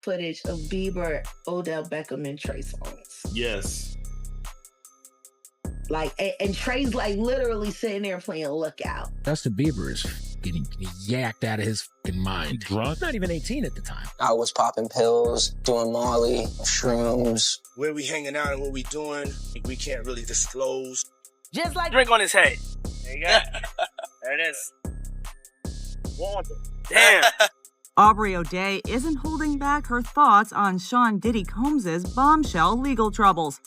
footage of Bieber, Odell Beckham, and Trey Songz. Yes. Like, and Trey's like literally sitting there playing Lookout. Justin Bieber is getting yacked out of his fucking mind. Drunk? Not even 18 at the time. I was popping pills, doing Molly, shrooms. Where we hanging out and what we doing, we can't really disclose. Just like drink on his head. There you go. There it is. Damn. Aubrey O'Day isn't holding back her thoughts on Sean Diddy Combs' bombshell legal troubles.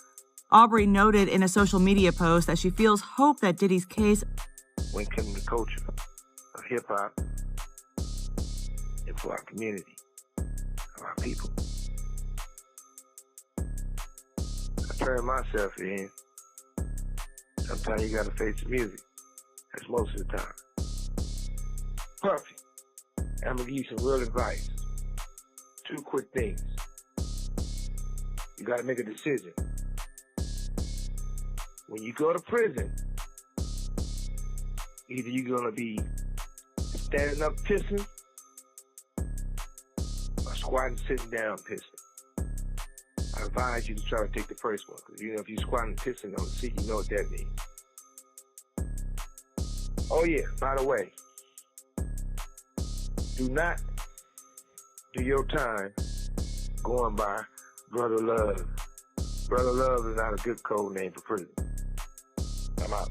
Aubrey noted in a social media post that she feels hope that Diddy's case... When it comes to culture of hip-hop and for our community, our people, I turn myself in. Sometimes you gotta face the music. That's most of the time. Puffy, I'm gonna give you some real advice. 2 quick things. You gotta make a decision. When you go to prison, either you're gonna be standing up pissing or squatting sitting down pissing. I advise you to try to take the first one, because if you're squatting pissing on the seat, you know what that means. Oh yeah, by the way, do not do your time going by Brother Love. Brother Love is not a good code name for prison. I'm out.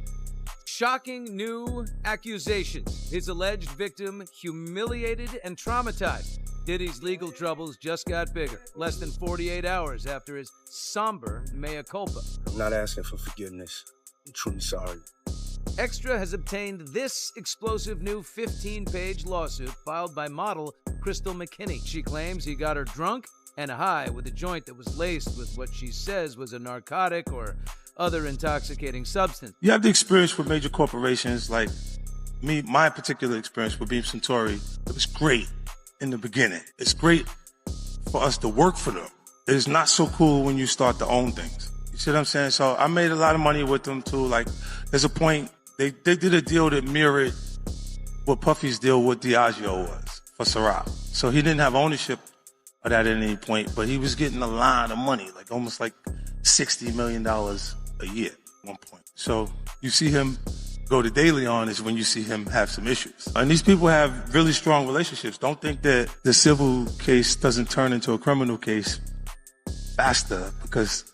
Shocking new accusations. His alleged victim humiliated and traumatized. Diddy's legal troubles just got bigger, less than 48 hours after his somber mea culpa. I'm not asking for forgiveness. I'm truly sorry. Extra has obtained this explosive new 15-page lawsuit filed by model Crystal McKinney. She claims he got her drunk and high with a joint that was laced with what she says was a narcotic or other intoxicating substance. You have the experience with major corporations like me. My particular experience with Beam Suntory, it was great in the beginning. It's great for us to work for them. It is not so cool when you start to own things. You see what I'm saying? So I made a lot of money with them too. Like, there's a point, they did a deal that mirrored what Puffy's deal with Diageo was for Ciroc. So he didn't have ownership of that at any point, but he was getting a lot of money, like almost like $60 million a year at one point. So you see him go to daily on is when you see him have some issues. And these people have really strong relationships. Don't think that the civil case doesn't turn into a criminal case faster because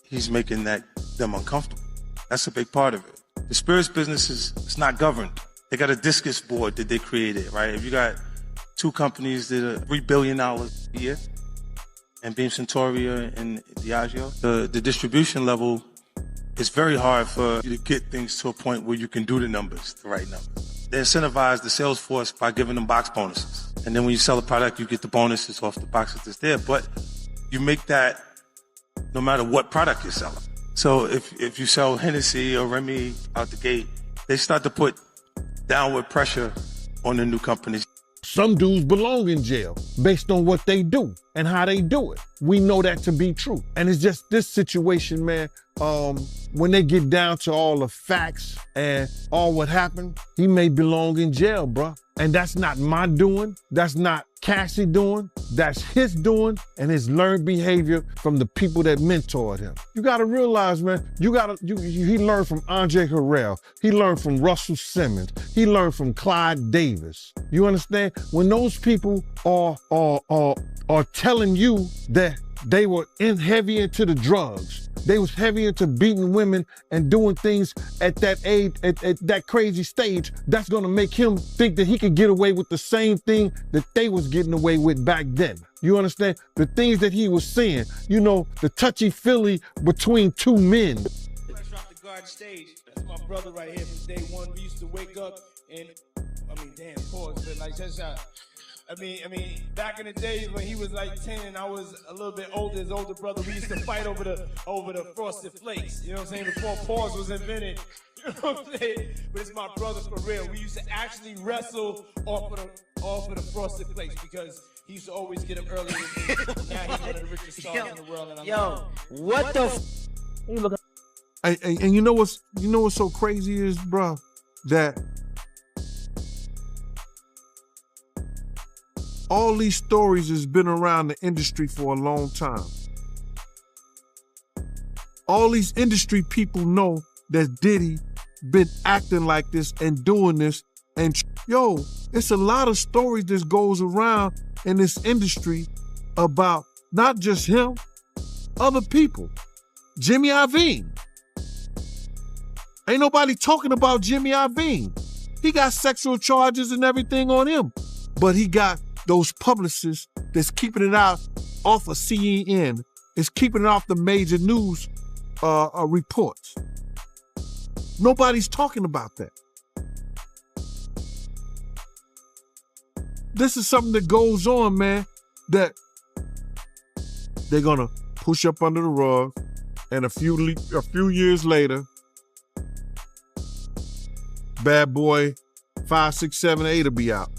he's making them uncomfortable. That's a big part of it. The spirits business is not governed. They got a discus board that they created, right? If you got 2 companies that are $3 billion a year, and Beam Suntory and Diageo, the distribution level, it's very hard for you to get things to a point where you can do the numbers, the right numbers. They incentivize the sales force by giving them box bonuses. And then when you sell a product, you get the bonuses off the boxes that's there. But you make that no matter what product you're selling. So if you sell Hennessy or Remy out the gate, they start to put downward pressure on the new companies. Some dudes belong in jail based on what they do and how they do it. We know that to be true. And it's just this situation, man, when they get down to all the facts and all what happened, he may belong in jail, bruh. And that's not my doing. That's not Cassie doing. That's his doing and his learned behavior from the people that mentored him. You gotta realize, man, he learned from Andre Harrell. He learned from Russell Simmons. He learned from Clyde Davis. You understand? When those people are telling you that they were heavy into the drugs, they was heavy into beating women and doing things at that age, at that crazy stage, that's gonna make him think that he could get away with the same thing that they was getting away with back then. You understand? The things that he was saying, the touchy-feely between 2 men. Fresh off the guard stage, that's my brother right here from day one. We used to wake up and, pause, but like that's how. Back in the days when he was like 10 and I was a little bit older, his older brother, we used to fight over the Frosted Flakes. You know what I'm saying? Before pause was invented. You know what I'm saying? But it's my brother for real. We used to actually wrestle off of the Frosted Flakes because he used to always get them early. Now he's one of the richest stars in the world. And What the And you know what's so crazy is, bro, that all these stories has been around the industry for a long time. All these industry people know that Diddy been acting like this and doing this. And yo, it's a lot of stories that goes around in this industry about not just him, other people. Jimmy Iovine. Ain't nobody talking about Jimmy Iovine. He got sexual charges and everything on him. But he got those publicists that's keeping it out off of CNN, is keeping it off the major news reports. Nobody's talking about that. This is something that goes on, man, that they're gonna push up under the rug, and a few years later, Bad Boy 5, 6, 7, 8 will be out.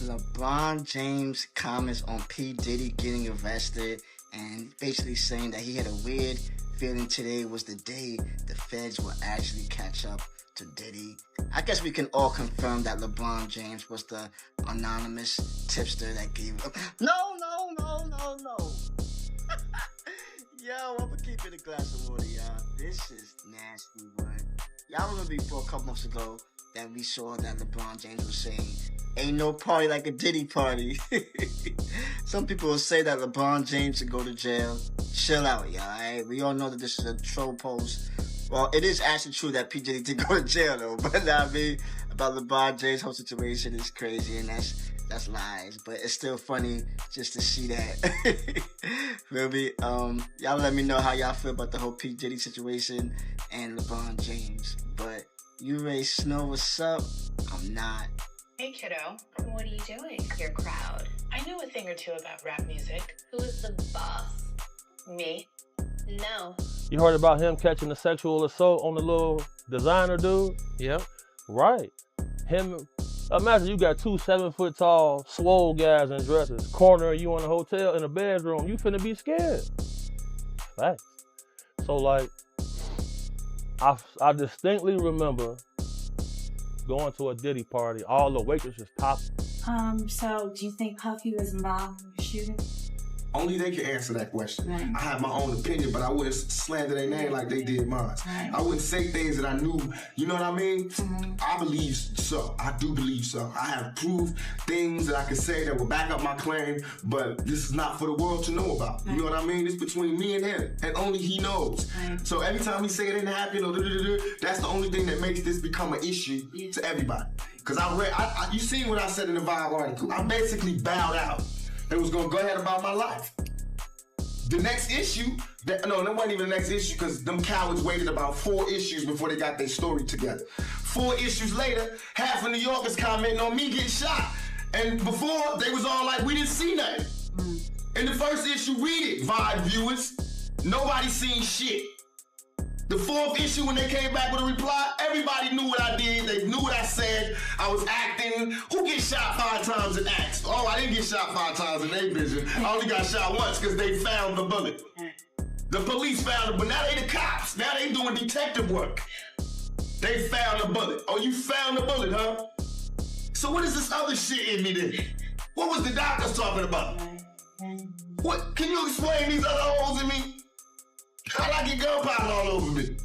LeBron James comments on P. Diddy getting arrested and basically saying that he had a weird feeling today was the day the feds will actually catch up to Diddy. I guess we can all confirm that LeBron James was the anonymous tipster that gave up. No. Yo, I'm gonna keep it a glass of water, y'all. This is nasty, but y'all remember before a couple months ago that we saw that LeBron James was saying, ain't no party like a Diddy party. Some people will say that LeBron James should go to jail. Chill out, y'all, alright? We all know that this is a troll post. Well, it is actually true that P. Diddy did go to jail, though. But I mean, about LeBron James' whole situation is crazy, and that's lies. But it's still funny just to see that. Feel me? Y'all let me know how y'all feel about the whole P. Diddy situation and LeBron James. But you Ray Snow, what's up? I'm not. Hey kiddo, what are you doing? Your crowd. I know a thing or two about rap music. Who is the boss? Me? No. You heard about him catching the sexual assault on the little designer dude? Yep. Right. Him. Imagine you got 2 7-foot-tall, swole guys in dresses, cornering you in a hotel in a bedroom. You finna be scared. Facts. So like, I distinctly remember going to a Diddy party, all the waitresses popping. So do you think Puffy was involved in the shooting? Only they can answer that question. Right. I have my own opinion, but I wouldn't slander their name like they did mine. Right. I wouldn't say things that I knew, you know what I mean? I believe so. I do believe so. I have proved things that I can say that will back up my claim, but this is not for the world to know about. You know what I mean? It's between me and him, and only he knows. Right. So every time he say it didn't happen, or that's the only thing that makes this become an issue to everybody. Because you seen what I said in the Vibe article. I basically bowed out and was gonna go ahead about my life. The next issue, that wasn't even the next issue because them cowards waited about 4 issues before they got their story together. 4 issues later, half of New Yorkers commenting on me getting shot. And before, they was all like, we didn't see nothing. In the first issue, read it, Vibe viewers. Nobody seen shit. The 4th issue, when they came back with a reply, everybody knew what I did. They knew what I said. I was acting. Who gets shot 5 times in acts? Oh, I didn't get shot 5 times in their vision. I only got shot once because they found the bullet. The police found it, but now they the cops. Now they doing detective work. They found the bullet. Oh, you found the bullet, huh? So what is this other shit in me then? What was the doctors talking about? What? Can you explain these other holes in me? How'd I get gunpowder all over me?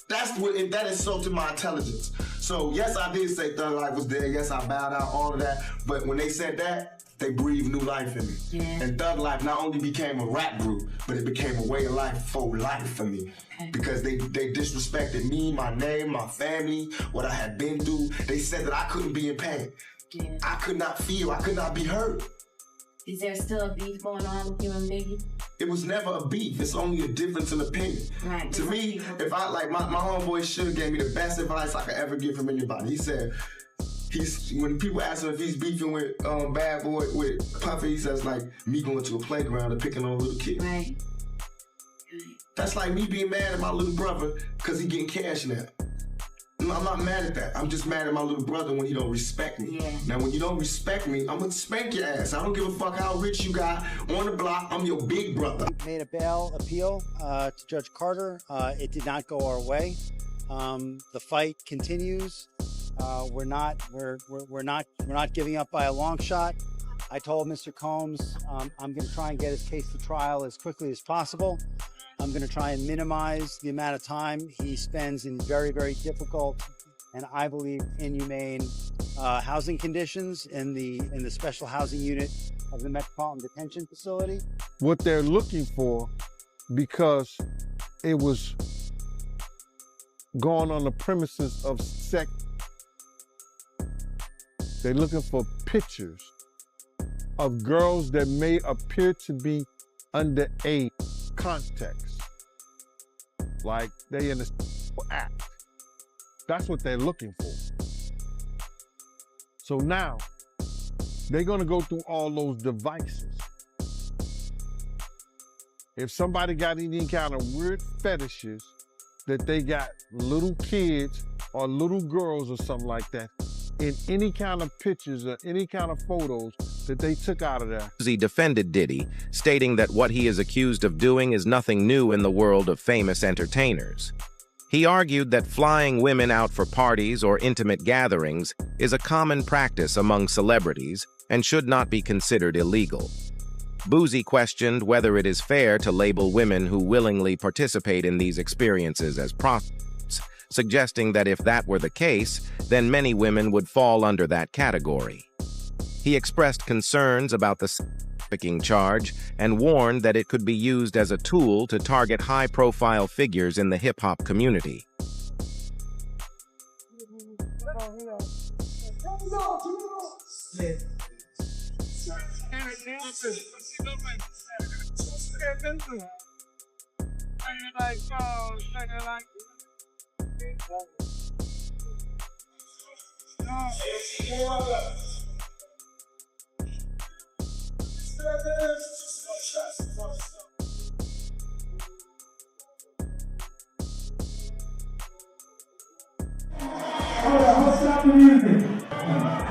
That insulted my intelligence. So yes, I did say Thug Life was there. Yes, I bowed out, all of that. But when they said that, they breathed new life in me. Yeah. And Thug Life not only became a rap group, but it became a way of life for life for me. Okay. Because they disrespected me, my name, my family, what I had been through. They said that I couldn't be in pain. Yeah. I could not feel, I could not be heard. Is there still a beef going on with you and Biggie? It was never a beef. It's only a difference in opinion. Right. To me, if I like my homeboy should have gave me the best advice I could ever get from anybody. He said when people ask him if he's beefing with Bad Boy with Puffy, he says like me going to a playground and picking on a little kid. Right. That's like me being mad at my little brother because he getting cash now. I'm not mad at that. I'm just mad at my little brother when he don't respect me. Yeah. Now, when you don't respect me, I'm gonna spank your ass. I don't give a fuck how rich you got on the block. I'm your big brother. Made a bail appeal to Judge Carter. It did not go our way. The fight continues. We're not giving up by a long shot. I told Mr. Combs I'm going to try and get his case to trial as quickly as possible. I'm going to try and minimize the amount of time he spends in very, very difficult and I believe inhumane housing conditions in the special housing unit of the Metropolitan Detention Facility. What they're looking for, because it was going on the premises of sex, they're looking for pictures of girls that may appear to be underage context, like they in a act. That's what they're looking for. So now they're gonna go through all those devices. If somebody got any kind of weird fetishes that they got little kids or little girls or something like that in any kind of pictures or any kind of photos that they took out of there. He defended Diddy, stating that what he is accused of doing is nothing new in the world of famous entertainers. He argued that flying women out for parties or intimate gatherings is a common practice among celebrities and should not be considered illegal. Boosie questioned whether it is fair to label women who willingly participate in these experiences as prostitutes, suggesting that if that were the case, then many women would fall under that category. He expressed concerns about the trafficking charge and warned that it could be used as a tool to target high-profile figures in the hip-hop community. Stop the music.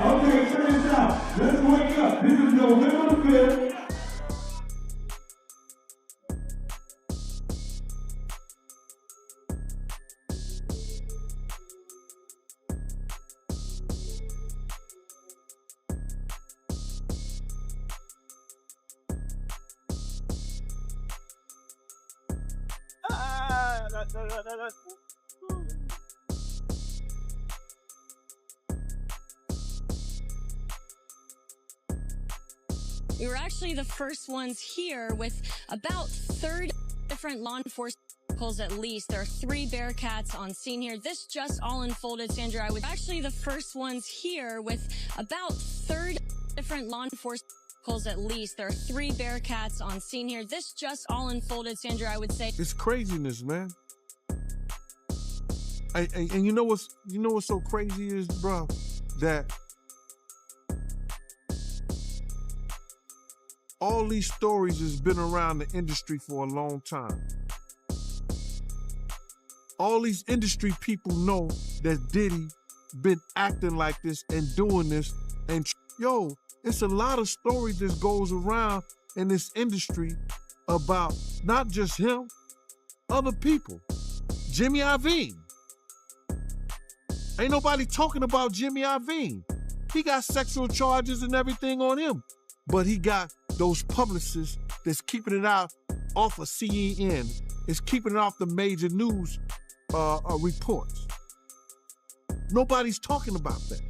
Okay, check this out. Let's wake up. This is November 5th. We were actually the first ones here with about 30 different law enforcement vehicles at least. There are 3 Bearcats on scene here. This just all unfolded, Sandra. I was actually the first ones here with about 30 different law enforcement vehicles at least. There are 3 Bearcats on scene here. This just all unfolded, Sandra, I would say. It's craziness, man. And you know what's so crazy is, bro, that all these stories has been around the industry for a long time. All these industry people know that Diddy been acting like this and doing this. And yo, it's a lot of stories that goes around in this industry about not just him, other people. Jimmy Iovine. Ain't nobody talking about Jimmy Iovine. He got sexual charges and everything on him. But he got those publicists that's keeping it out off of CNN. It's keeping it off the major news reports. Nobody's talking about that.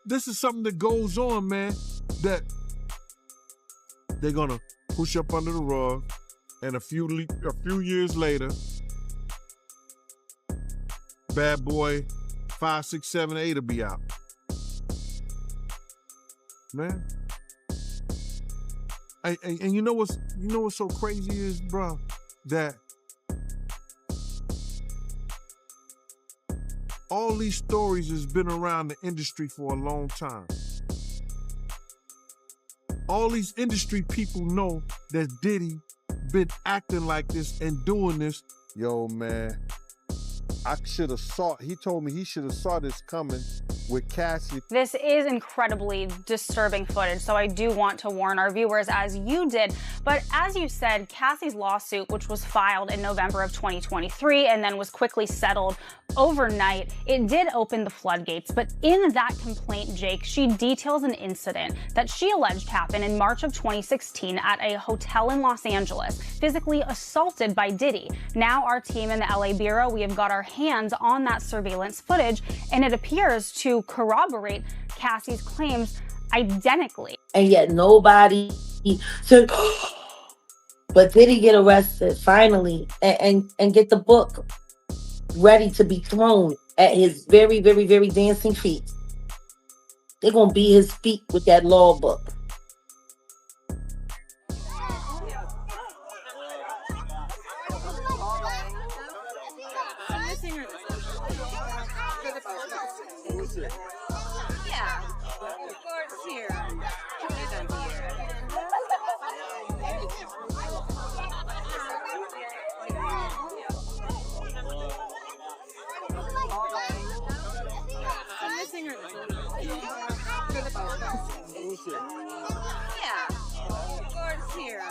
This is something that goes on, man, that they're gonna push up under the rug, and a few years later, Bad Boy 5, 6, 7, 8 will be out. Man. And you know what's so crazy is, bro, that all these stories has been around the industry for a long time. All these industry people know that Diddy been acting like this and doing this. Yo, man, I should have saw, he told me he should have saw this coming with Cassie. This is incredibly disturbing footage, so I do want to warn our viewers, as you did. But as you said, Cassie's lawsuit, which was filed in November of 2023 and then was quickly settled overnight, it did open the floodgates. But in that complaint, Jake, she details an incident that she alleged happened in March of 2016 at a hotel in Los Angeles, physically assaulted by Diddy. Now our team in the LA Bureau, we have got our hands on that surveillance footage, and it appears to corroborate Cassie's claims identically. And yet nobody said, but did he get arrested finally and get the book ready to be thrown at his very, very, very dancing feet? They're going to be his feet with that law book. Yeah, of course, here. Yeah, of course, here.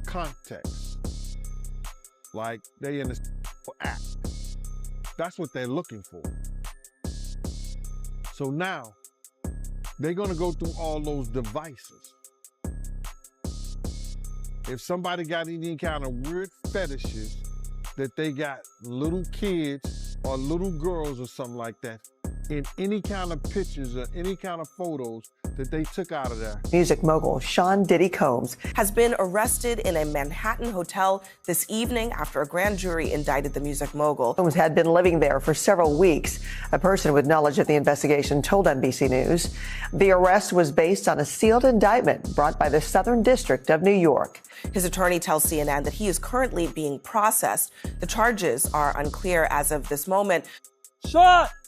Context. Like they in a act. That's what they're looking for. So now they're gonna go through all those devices. If somebody got any kind of weird fetishes that they got little kids or little girls or something like that in any kind of pictures or any kind of photos that they took out of there. Music mogul Sean Diddy Combs has been arrested in a Manhattan hotel this evening after a grand jury indicted the music mogul. Combs had been living there for several weeks. A person with knowledge of the investigation told NBC News the arrest was based on a sealed indictment brought by the Southern District of New York. His attorney tells CNN that he is currently being processed. The charges are unclear as of this moment.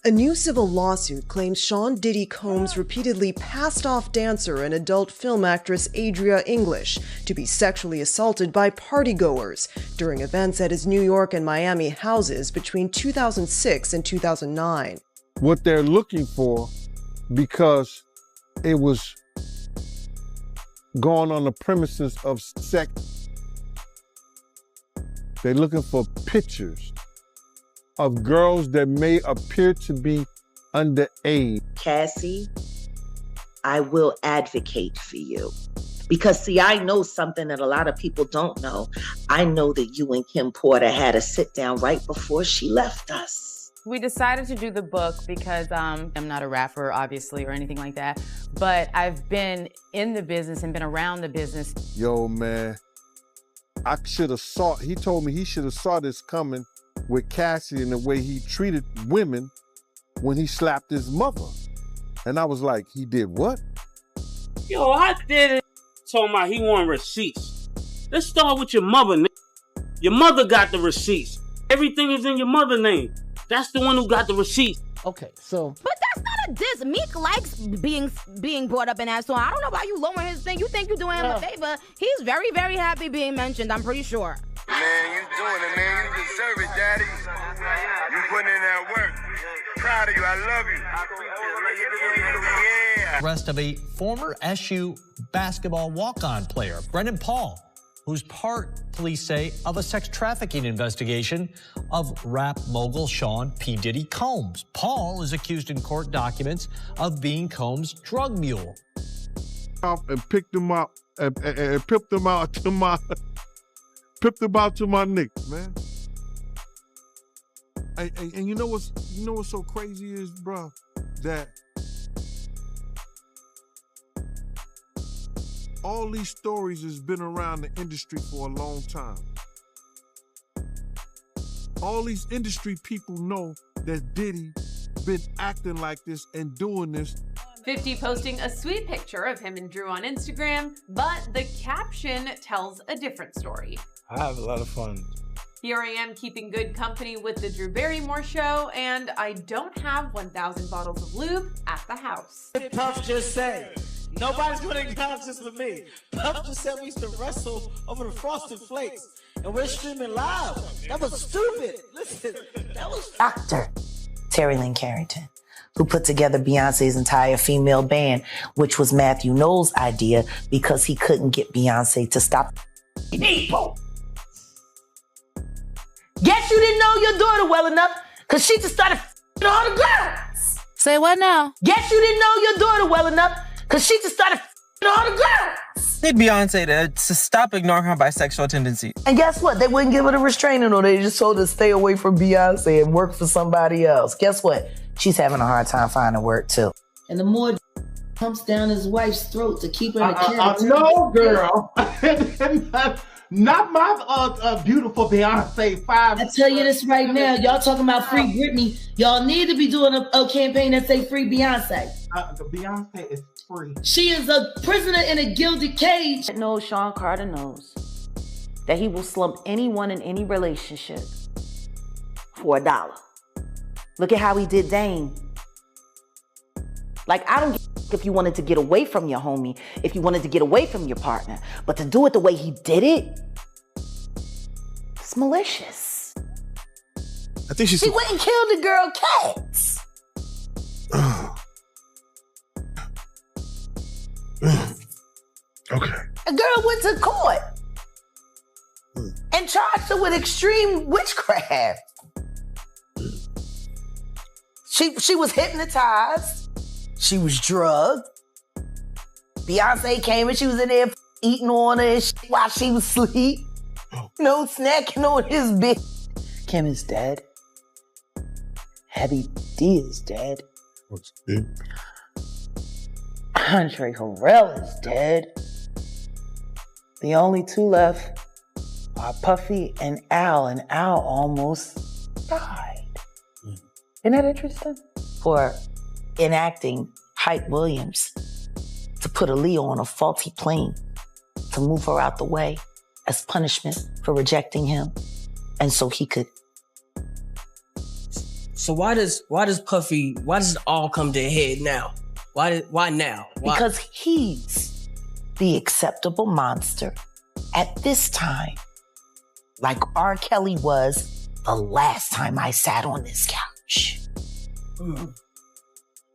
A new civil lawsuit claims Sean Diddy Combs repeatedly passed off dancer and adult film actress Adria English to be sexually assaulted by partygoers during events at his New York and Miami houses between 2006 and 2009. What they're looking for, because it was going on the premises of sex, they're looking for pictures of girls that may appear to be underage. Cassie, I will advocate for you. Because, see, I know something that a lot of people don't know. I know that you and Kim Porter had a sit down right before she left us. We decided to do the book because I'm not a rapper, obviously, or anything like that. But I've been in the business and been around the business. Yo, man, I should have saw, he told me he should have saw this coming with Cassie and the way he treated women when he slapped his mother. And I was like, he did what? Yo, I did it. Talking about he want receipts. Let's start with your mother, nigga. Your mother got the receipts. Everything is in your mother's name. That's the one who got the receipts. Okay, so. But that's not a diss. Meek likes being brought up in that song. I don't know why you lowering his thing. You think you're doing him a favor. He's very, very happy being mentioned, I'm pretty sure. Man, you doing it, man. You deserve it, Daddy. You putting in that work. Proud of you. I love you. Yeah. Arrest of a former SU basketball walk-on player, Brendan Paul, who's part, police say, of a sex trafficking investigation of rap mogul Sean P. Diddy Combs. Paul is accused in court documents of being Combs' drug mule. And picked him up and pipped him out to my niggas, man. And you know what's so crazy is, bro, that all these stories has been around the industry for a long time. All these industry people know that Diddy been acting like this and doing this 50 posting a sweet picture of him and Drew on Instagram, but the caption tells a different story. I have a lot of fun. Here I am keeping good company with the Drew Barrymore show, and I don't have 1,000 bottles of lube at the house. Puff just said, nobody's gonna acknowledge this but me. Puff just said we used to wrestle over the Frosted Flakes, and we're streaming live. That was stupid. Listen, that was... Dr. Terry Lynn Carrington, who put together Beyonce's entire female band, which was Matthew Knowles' idea because he couldn't get Beyonce to stop people. Guess you didn't know your daughter well enough because she just started all the girls. Say what now? Guess you didn't know your daughter well enough because she just started all the girls. Need Beyonce to stop ignoring her bisexual tendencies. And guess what? They wouldn't give her a restraining order. They just told her to stay away from Beyonce and work for somebody else. Guess what? She's having a hard time finding work too. And the more pumps down his wife's throat to keep her in a character. No, girl. Not my beautiful Beyonce 5. I tell you this right now, y'all talking about free Britney. Y'all need to be doing a campaign that say free Beyonce. Beyonce is free. She is a prisoner in a gilded cage. No, Sean Carter knows that he will slump anyone in any relationship for $1. Look at how he did Dame. Like, I don't give if you wanted to get away from your homie, if you wanted to get away from your partner, but to do it the way he did it, it's malicious. I think She went and killed the girl Cats. Okay. A girl went to court and charged her with extreme witchcraft. She was hypnotized. She was drugged. Beyonce came and she was in there eating on her and shit while she was asleep. No snacking on his bed. Kim is dead. Heavy D is dead. What's dead? Andre Harrell is dead. The only two left are Puffy and Al almost died. Isn't that interesting? For enacting Hype Williams to put Aaliyah on a faulty plane to move her out the way as punishment for rejecting him, and so he could. So why does it all come to a head now? Why now? Why? Because he's the acceptable monster at this time, like R. Kelly was the last time I sat on this couch.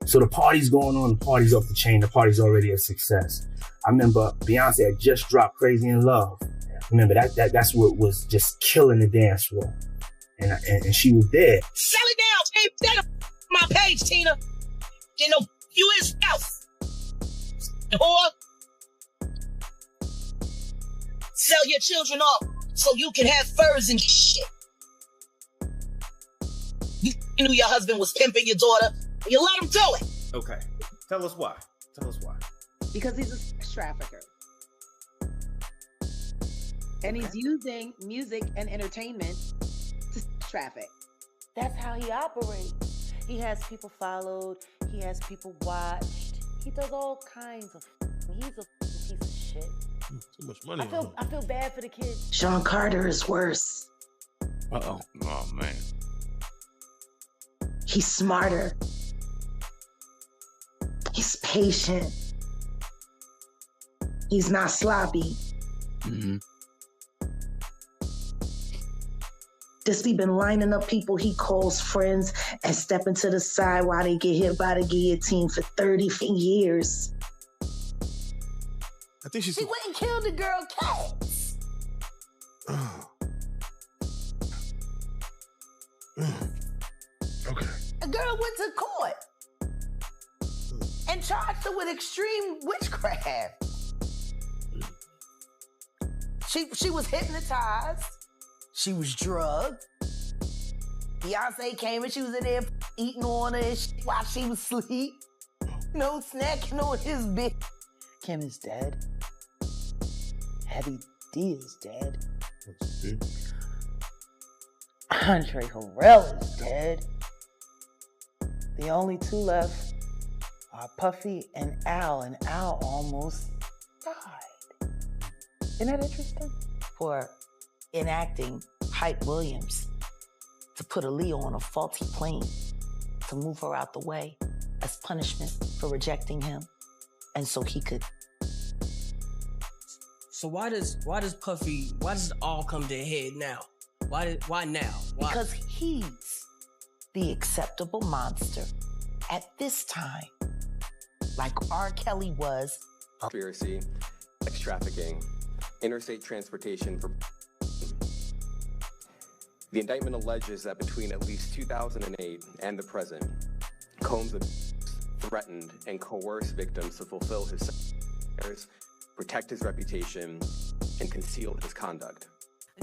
So the party's going on, the party's off the chain, the party's already a success. I remember Beyonce had just dropped Crazy in Love. Remember that's what was just killing the dance floor. And she was there. Sell it down, Tina. My page, Tina. You know, you is out. Or sell your children off so you can have furs and shit. You knew your husband was pimping your daughter. You let him do it. Okay. Tell us why. Because he's a sex trafficker. And he's using music and entertainment to traffic. That's how he operates. He has people followed. He has people watched. He does all kinds of. He's a piece of shit. Too much money. I feel bad for the kids. Sean Carter is worse. Uh-oh. Oh, man. He's smarter. He's patient. He's not sloppy. Mm-hmm. Just he been lining up people he calls friends and stepping to the side while they get hit by the guillotine for 30 years. I think She went and killed the girl Cats. Okay. A girl went to court and charged her with extreme witchcraft. She was hypnotized. She was drugged. Beyonce came and she was in there eating on her and shit while she was asleep. No snacking on his bed. Kim is dead. Heavy D is dead. What's dead? Andre Harrell is dead. The only two left Puffy and Al almost died. Isn't that interesting? For enacting Hype Williams to put Aaliyah on a faulty plane to move her out the way as punishment for rejecting him, and so he could. So why does it all come to a head now? Why now? Why? Because he's the acceptable monster at this time, like R. Kelly was. Conspiracy, sex trafficking, interstate transportation for. The indictment alleges that between at least 2008 and the present, Combs threatened and coerced victims to fulfill his desires, protect his reputation, and conceal his conduct.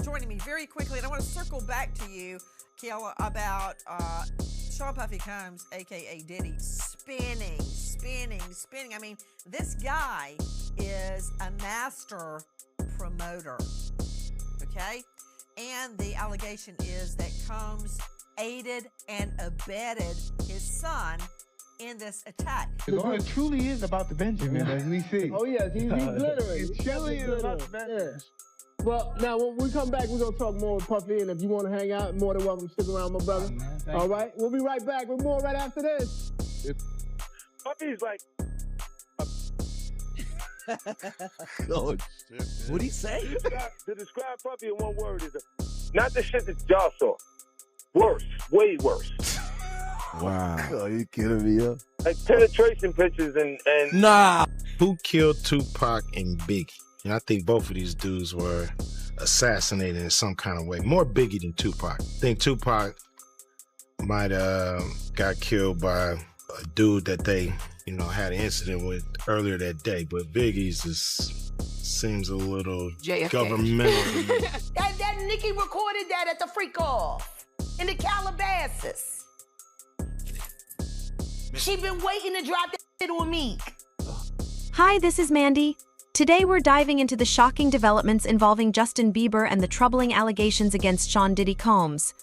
Joining me very quickly, and I want to circle back to you, Kiala, about Sean Puffy Combs, a.k.a. Diddy, spinning. I mean, this guy is a master promoter, okay? And the allegation is that Combs aided and abetted his son in this attack. It truly is about the Benjamin, as we see. Oh, yes, he's glittering. It truly is about the Benjamin. Yeah. Well, now, when we come back, we're going to talk more with Puffy, and if you want to hang out, more than welcome to stick around, my brother. All right? We'll be right back with more right after this. Puffy's like... Oh, what'd he say? To describe Puffy in one word is not the shit that y'all saw. Worse, way worse. Wow. Oh, you kidding me up? Like penetration pictures and Nah. Who killed Tupac and Biggie? And I think both of these dudes were assassinated in some kind of way. More Biggie than Tupac. I think Tupac might got killed by a dude that they, had an incident with earlier that day. But Biggie's seems a little JFK. governmental to me. That Nikki recorded that at the freak off in the Calabasas. She been waiting to drop that shit on me. Hi, this is Mandy. Today we're diving into the shocking developments involving Justin Bieber and the troubling allegations against Sean Diddy Combs.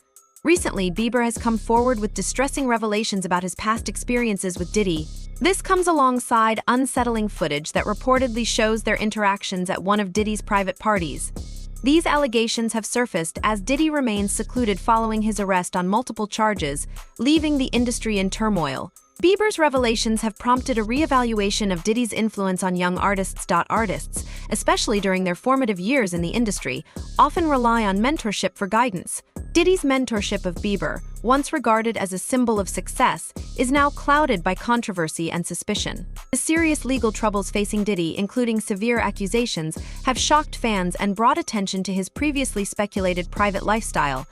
Recently, Bieber has come forward with distressing revelations about his past experiences with Diddy. This comes alongside unsettling footage that reportedly shows their interactions at one of Diddy's private parties. These allegations have surfaced as Diddy remains secluded following his arrest on multiple charges, leaving the industry in turmoil. Bieber's revelations have prompted a reevaluation of Diddy's influence on young artists. Artists, especially during their formative years in the industry, often rely on mentorship for guidance. Diddy's mentorship of Bieber, once regarded as a symbol of success, is now clouded by controversy and suspicion. The serious legal troubles facing Diddy, including severe accusations, have shocked fans and brought attention to his previously speculated private lifestyle.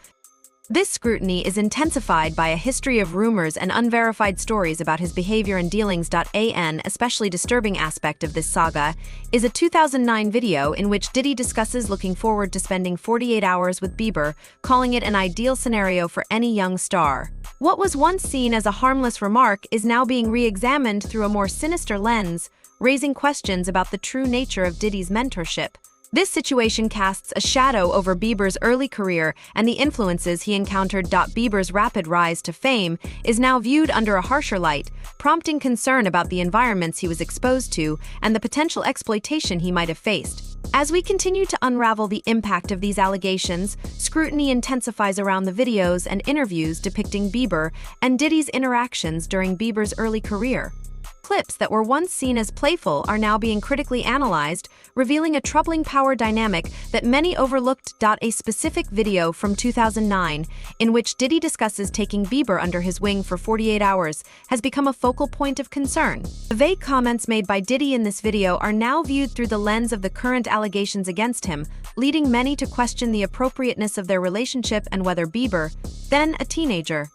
This scrutiny is intensified by a history of rumors and unverified stories about his behavior and dealings. An especially disturbing aspect of this saga is a 2009 video in which Diddy discusses looking forward to spending 48 hours with Bieber, calling it an ideal scenario for any young star. What was once seen as a harmless remark is now being re-examined through a more sinister lens, raising questions about the true nature of Diddy's mentorship. This situation casts a shadow over Bieber's early career and the influences he encountered. Bieber's rapid rise to fame is now viewed under a harsher light, prompting concern about the environments he was exposed to and the potential exploitation he might have faced. As we continue to unravel the impact of these allegations, scrutiny intensifies around the videos and interviews depicting Bieber and Diddy's interactions during Bieber's early career. Clips that were once seen as playful are now being critically analyzed, revealing a troubling power dynamic that many overlooked. A specific video from 2009, in which Diddy discusses taking Bieber under his wing for 48 hours, has become a focal point of concern. The vague comments made by Diddy in this video are now viewed through the lens of the current allegations against him, leading many to question the appropriateness of their relationship and whether Bieber, then a teenager,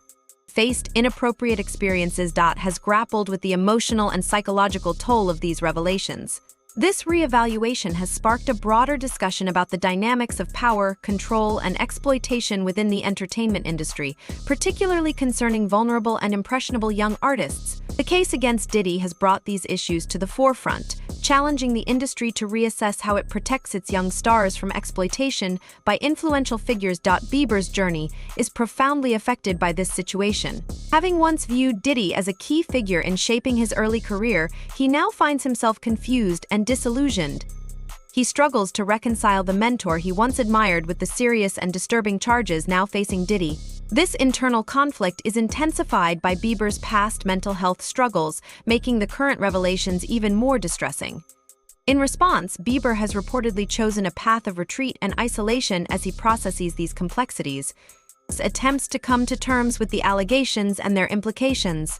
faced inappropriate experiences. Has grappled with the emotional and psychological toll of these revelations. This reevaluation has sparked a broader discussion about the dynamics of power, control, and exploitation within the entertainment industry, particularly concerning vulnerable and impressionable young artists. The case against Diddy has brought these issues to the forefront, challenging the industry to reassess how it protects its young stars from exploitation by influential figures. Bieber's journey is profoundly affected by this situation. Having once viewed Diddy as a key figure in shaping his early career, he now finds himself confused and disillusioned. He struggles to reconcile the mentor he once admired with the serious and disturbing charges now facing Diddy. This internal conflict is intensified by Bieber's past mental health struggles, making the current revelations even more distressing. In response, Bieber has reportedly chosen a path of retreat and isolation as he processes these complexities. Attempts to come to terms with the allegations and their implications.